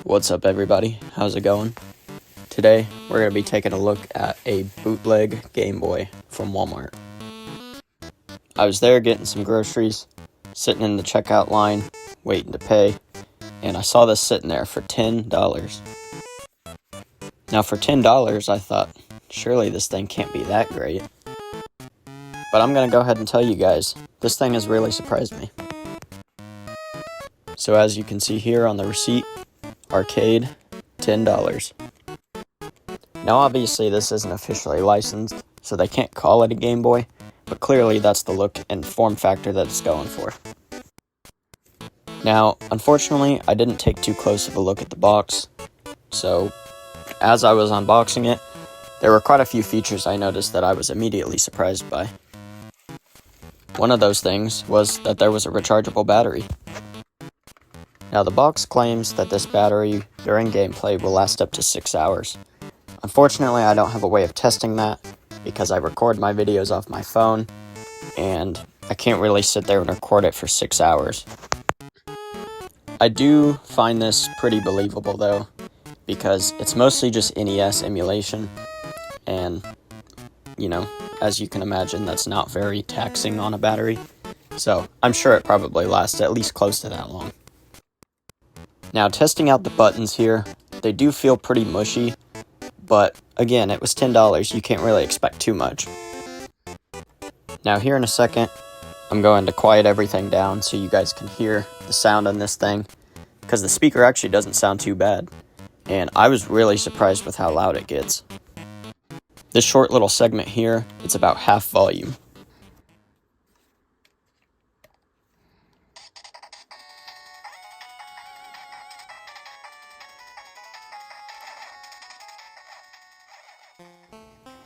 What's up, everybody? How's it going? Today, we're going to be taking a look at a bootleg Game Boy from Walmart. I was there getting some groceries, sitting in the checkout line, waiting to pay, and I saw this sitting there for $10. Now, for $10, I thought, surely this thing can't be that great. But I'm going to go ahead and tell you guys, this thing has really surprised me. So as you can see here on the receipt, arcade, $10. Now obviously this isn't officially licensed, so they can't call it a Game Boy, but clearly that's the look and form factor that it's going for. Now, unfortunately, I didn't take too close of a look at the box, so as I was unboxing it, there were quite a few features I noticed that I was immediately surprised by. One of those things was that there was a rechargeable battery. Now, the box claims that this battery during gameplay will last up to 6 hours. Unfortunately, I don't have a way of testing that because I record my videos off my phone, and I can't really sit there and record it for 6 hours. I do find this pretty believable, though, because it's mostly just NES emulation, and, as you can imagine, that's not very taxing on a battery, so I'm sure it probably lasts at least close to that long. Now, testing out the buttons here, they do feel pretty mushy, but again, it was $10, you can't really expect too much. Now, here in a second, I'm going to quiet everything down so you guys can hear the sound on this thing, because the speaker actually doesn't sound too bad, and I was really surprised with how loud it gets. This short little segment here, it's about half volume.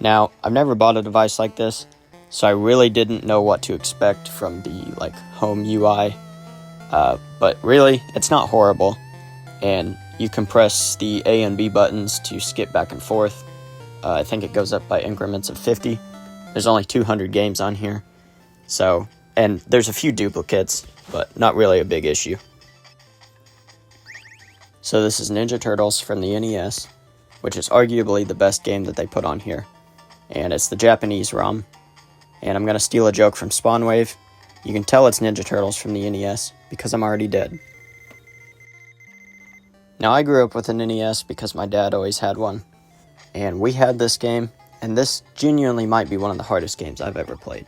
Now, I've never bought a device like this, so I really didn't know what to expect from the home UI, but really, it's not horrible, and you can press the A and B buttons to skip back and forth. I think it goes up by increments of 50. There's only 200 games on here, and there's a few duplicates, but not really a big issue. So this is Ninja Turtles from the NES, which is arguably the best game that they put on here. And it's the Japanese ROM. And I'm going to steal a joke from Spawnwave. You can tell it's Ninja Turtles from the NES because I'm already dead. Now, I grew up with an NES because my dad always had one. And we had this game, and this genuinely might be one of the hardest games I've ever played.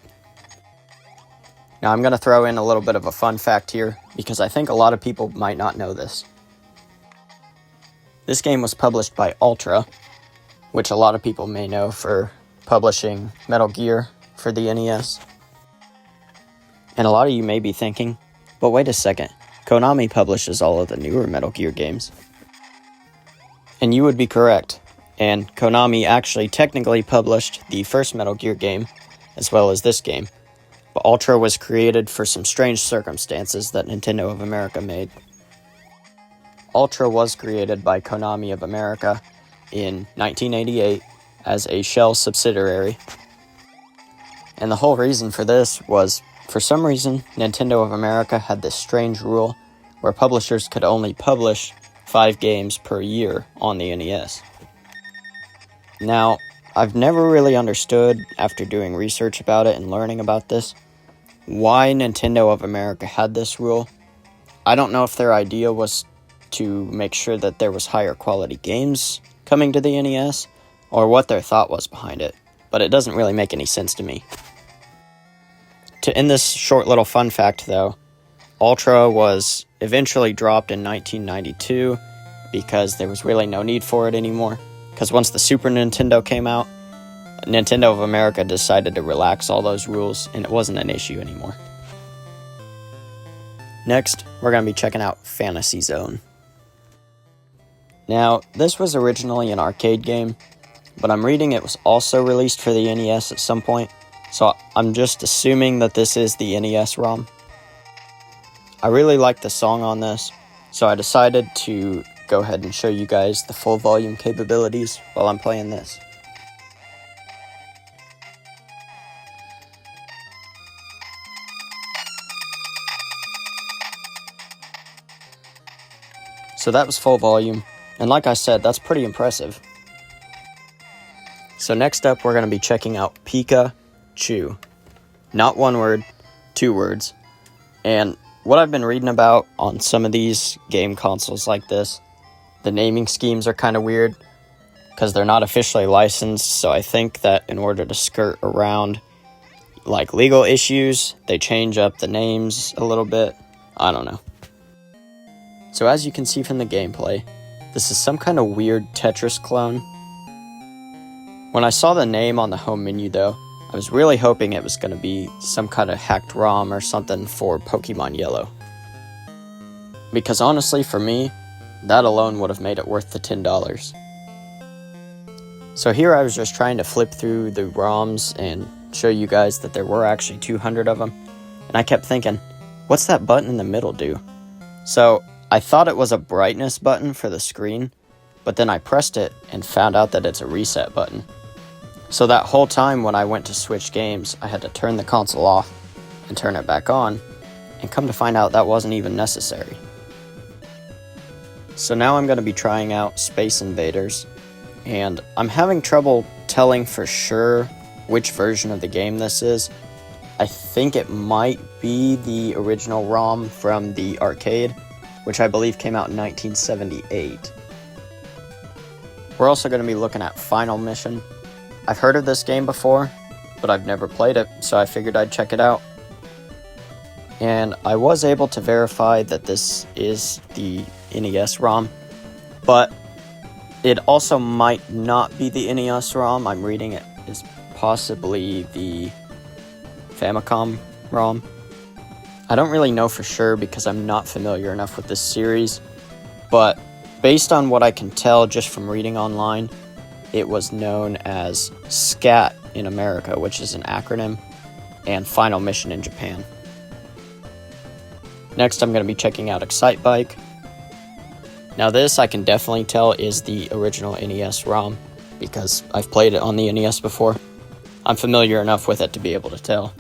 Now, I'm going to throw in a little bit of a fun fact here because I think a lot of people might not know this. This game was published by Ultra, which a lot of people may know for publishing Metal Gear for the NES. And a lot of you may be thinking, but wait a second, Konami publishes all of the newer Metal Gear games. And you would be correct, and Konami actually technically published the first Metal Gear game, as well as this game, but Ultra was created for some strange circumstances that Nintendo of America made. Ultra was created by Konami of America in 1988 as a shell subsidiary. And the whole reason for this was, for some reason, Nintendo of America had this strange rule where publishers could only publish 5 games per year on the NES. Now, I've never really understood, after doing research about it and learning about this, why Nintendo of America had this rule. I don't know if their idea was to make sure that there was higher quality games coming to the NES, or what their thought was behind it, but it doesn't really make any sense to me. To end this short little fun fact, though, Ultra was eventually dropped in 1992 because there was really no need for it anymore, because once the Super Nintendo came out, Nintendo of America decided to relax all those rules, and it wasn't an issue anymore. Next, we're going to be checking out Fantasy Zone. Now, this was originally an arcade game, but I'm reading it was also released for the NES at some point, so I'm just assuming that this is the NES ROM. I really like the song on this, so I decided to go ahead and show you guys the full volume capabilities while I'm playing this. So that was full volume, and like I said, that's pretty impressive. So next up, we're going to be checking out Pikachu. Not one word, 2 words. And what I've been reading about on some of these game consoles like this, the naming schemes are kind of weird, because they're not officially licensed, so I think that in order to skirt around like legal issues, they change up the names a little bit. I don't know. So as you can see from the gameplay, this is some kind of weird Tetris clone. When I saw the name on the home menu though, I was really hoping it was going to be some kind of hacked ROM or something for Pokemon Yellow. Because honestly, for me, that alone would have made it worth the $10. So here I was just trying to flip through the ROMs and show you guys that there were actually 200 of them. And I kept thinking, what's that button in the middle do? So I thought it was a brightness button for the screen, but then I pressed it and found out that it's a reset button. So that whole time when I went to switch games, I had to turn the console off and turn it back on, and come to find out that wasn't even necessary. So now I'm going to be trying out Space Invaders, and I'm having trouble telling for sure which version of the game this is. I think it might be the original ROM from the arcade, which I believe came out in 1978. We're also going to be looking at Final Mission. I've heard of this game before, but I've never played it, so I figured I'd check it out. And I was able to verify that this is the NES ROM, but it also might not be the NES ROM. I'm reading it is possibly the Famicom ROM. I don't really know for sure because I'm not familiar enough with this series, but based on what I can tell just from reading online, it was known as SCAT in America, which is an acronym, and Final Mission in Japan. Next, I'm going to be checking out Excite Bike. Now this I can definitely tell is the original NES ROM, because I've played it on the NES before. I'm familiar enough with it to be able to tell.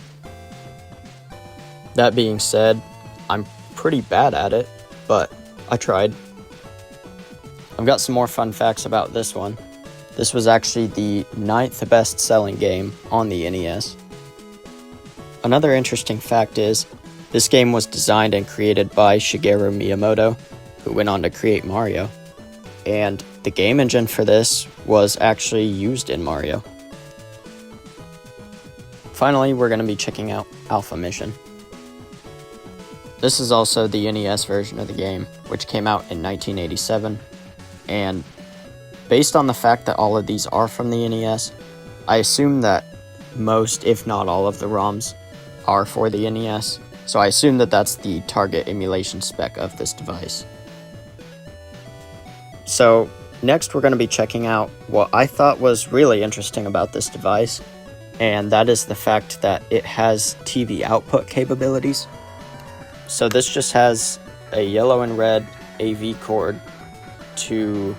That being said, I'm pretty bad at it, but I tried. I've got some more fun facts about this one. This was actually the 9th best-selling game on the NES. Another interesting fact is, this game was designed and created by Shigeru Miyamoto, who went on to create Mario. And the game engine for this was actually used in Mario. Finally, we're going to be checking out Alpha Mission. This is also the NES version of the game, which came out in 1987, and based on the fact that all of these are from the NES, I assume that most, if not all of the ROMs are for the NES, so I assume that that's the target emulation spec of this device. So next we're going to be checking out what I thought was really interesting about this device, and that is the fact that it has TV output capabilities. So this just has a yellow and red AV cord to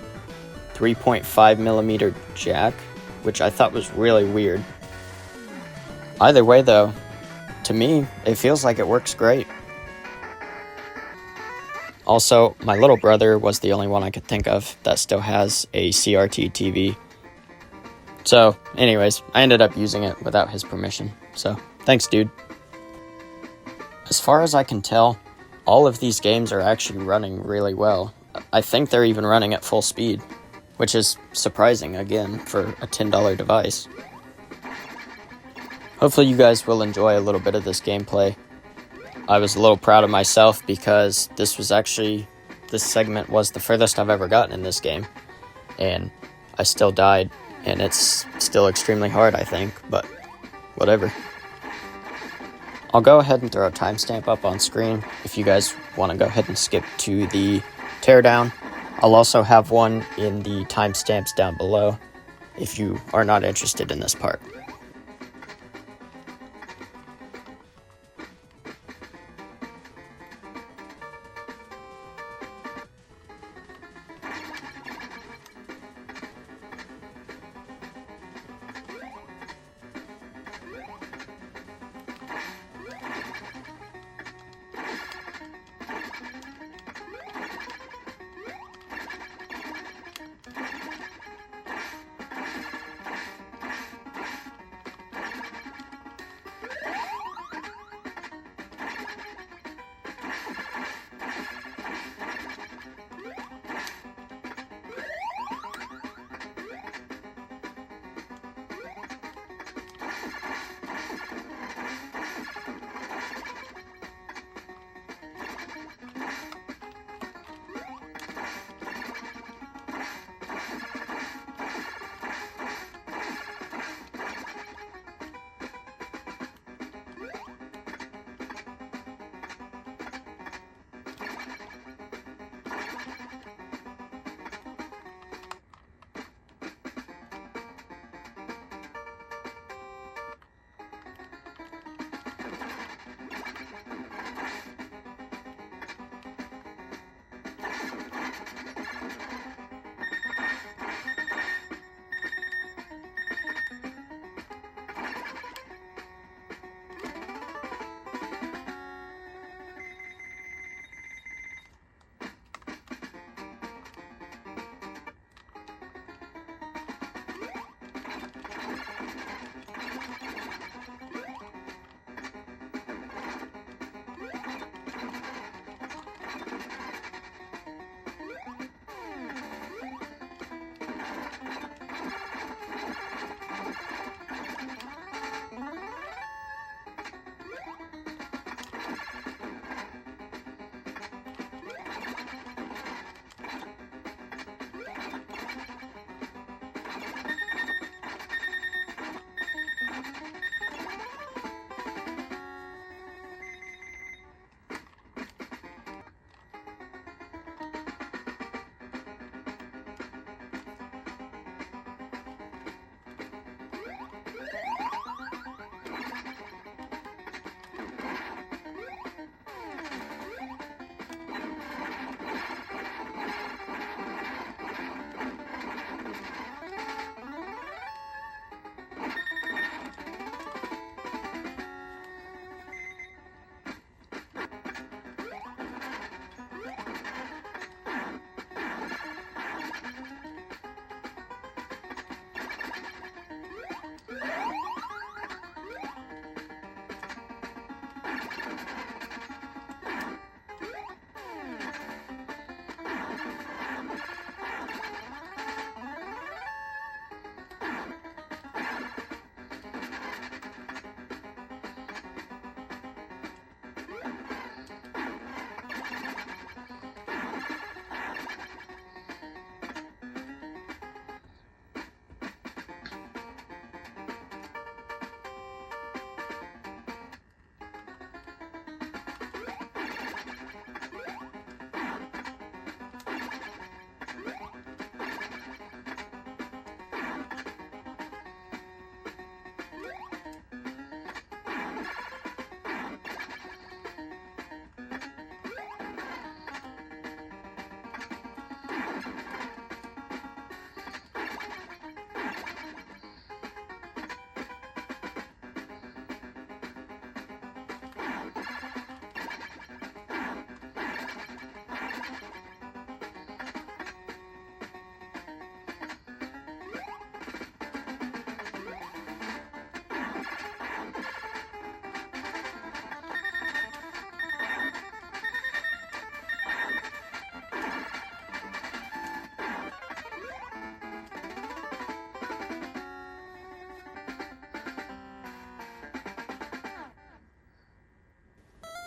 3.5mm jack, which I thought was really weird. Either way though, to me, it feels like it works great. Also, my little brother was the only one I could think of that still has a CRT TV. So, anyways, I ended up using it without his permission. So, thanks, dude. As far as I can tell, all of these games are actually running really well. I think they're even running at full speed, which is surprising, again, for a $10 device. Hopefully you guys will enjoy a little bit of this gameplay. I was a little proud of myself because this segment was the furthest I've ever gotten in this game, and I still died, and it's still extremely hard, I think, but whatever. I'll go ahead and throw a timestamp up on screen if you guys want to go ahead and skip to the Teardown. I'll also have one in the timestamps down below if you are not interested in this part.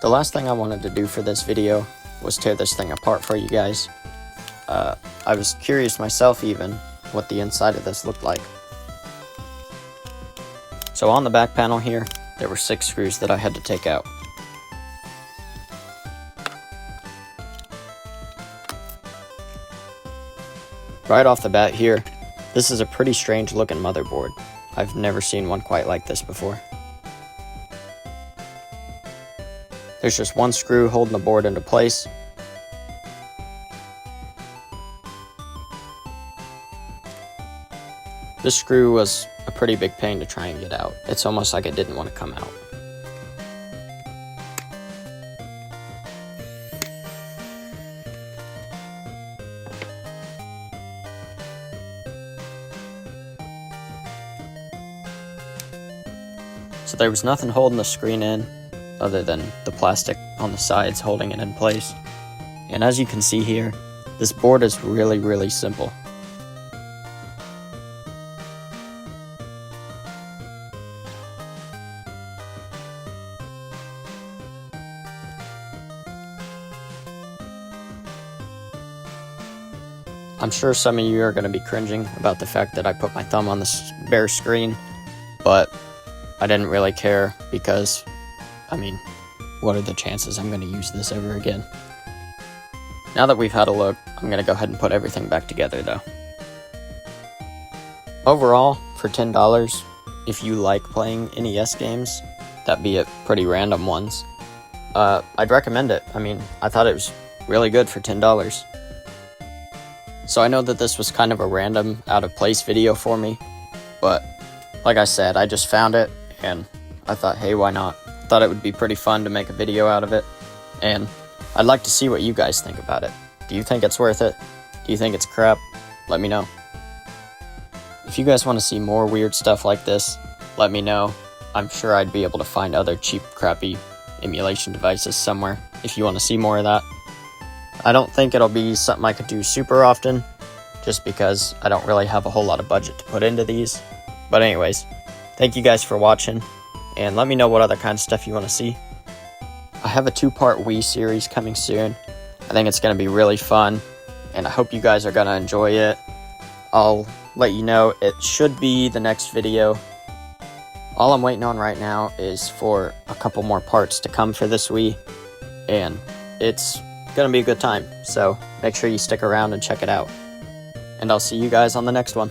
The last thing I wanted to do for this video was tear this thing apart for you guys. I was curious myself even what the inside of this looked like. So on the back panel here, there were 6 screws that I had to take out. Right off the bat here, this is a pretty strange looking motherboard. I've never seen one quite like this before. There's just one screw holding the board into place. This screw was a pretty big pain to try and get out. It's almost like it didn't want to come out. So there was nothing holding the screen in other than the plastic on the sides holding it in place. And as you can see here, this board is really simple. I'm sure some of you are going to be cringing about the fact that I put my thumb on this bare screen, but I didn't really care because, I mean, what are the chances I'm going to use this ever again? Now that we've had a look, I'm going to go ahead and put everything back together though. Overall, for $10, if you like playing NES games, that be it pretty random ones, I'd recommend it. I mean, I thought it was really good for $10. So I know that this was kind of a random, out-of-place video for me, but like I said, I just found it, and I thought, hey, why not? Thought it would be pretty fun to make a video out of it, and I'd like to see what you guys think about it. Do you think it's worth it? Do you think it's crap? Let me know. If you guys want to see more weird stuff like this, let me know. I'm sure I'd be able to find other cheap, crappy emulation devices somewhere if you want to see more of that. I don't think it'll be something I could do super often, just because I don't really have a whole lot of budget to put into these. But anyways, thank you guys for watching, and let me know what other kind of stuff you want to see. I have a 2-part Wii series coming soon. I think it's going to be really fun, and I hope you guys are going to enjoy it. I'll let you know it should be the next video. All I'm waiting on right now is for a couple more parts to come for this Wii, and it's gonna be a good time, so make sure you stick around and check it out. And I'll see you guys on the next one.